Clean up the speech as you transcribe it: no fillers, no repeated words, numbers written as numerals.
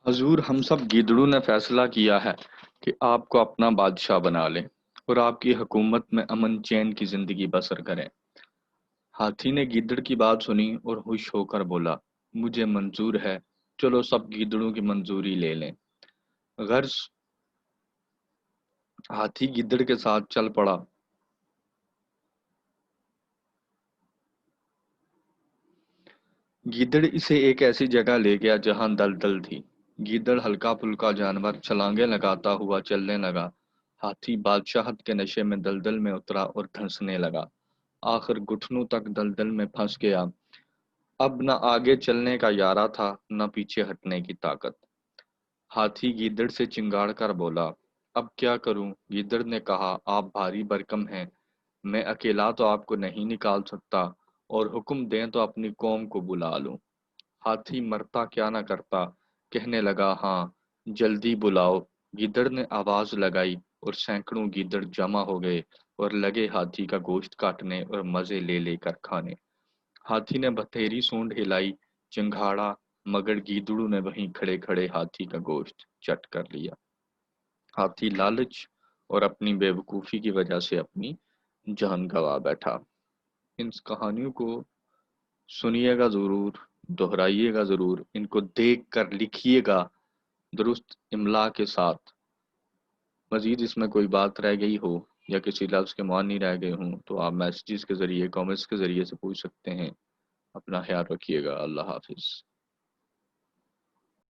حضور، ہم سب گیدڑوں نے فیصلہ کیا ہے کہ آپ کو اپنا بادشاہ بنا لیں اور آپ کی حکومت میں امن چین کی زندگی بسر کریں۔ ہاتھی نے گیدڑ کی بات سنی اور خوش ہو کر بولا، مجھے منظور ہے، چلو سب گیدڑوں کی منظوری لے لیں۔ غرض ہاتھی گیدڑ کے ساتھ چل پڑا۔ گیدڑ اسے ایک ایسی جگہ لے گیا جہاں دلدل تھی۔ گیدڑ ہلکا پھلکا جانور چھلانگیں لگاتا ہوا چلنے لگا۔ ہاتھی بادشاہت کے نشے میں دلدل میں اترا اور دھنسنے لگا۔ آخر گھٹنوں تک دلدل میں پھنس گیا۔ اب نہ آگے چلنے کا یارہ تھا، نہ پیچھے ہٹنے کی طاقت۔ ہاتھی گیدڑ سے چنگاڑ کر بولا، اب کیا کروں؟ گیدڑ نے کہا، آپ بھاری بھرکم ہیں، میں اکیلا تو آپ کو نہیں نکال سکتا، اور حکم دیں تو اپنی قوم کو بلا لوں۔ ہاتھی مرتا کیا نہ کرتا، کہنے لگا، ہاں جلدی بلاؤ۔ گیدڑ نے آواز لگائی اور سینکڑوں گیدڑ جمع ہو گئے اور لگے ہاتھی کا گوشت کاٹنے اور مزے لے لے کر کھانے۔ ہاتھی نے بتھیری سونڈ ہلائی، چنگھاڑا، مگر گیدڑوں نے وہیں کھڑے کھڑے ہاتھی کا گوشت چٹ کر لیا۔ ہاتھی لالچ اور اپنی بے وقوفی کی وجہ سے اپنی جان گنوا بیٹھا۔ ان کہانیوں کو سنیے گا ضرور، دہرائیے گا ضرور، ان کو دیکھ کر لکھیے گا درست املا کے ساتھ۔ مزید اس میں کوئی بات رہ گئی ہو یا کسی لفظ کے معنی رہ گئے ہوں تو آپ میسیجز کے ذریعے، کامنٹس کے ذریعے سے پوچھ سکتے ہیں۔ اپنا خیال رکھیے گا۔ اللہ حافظ۔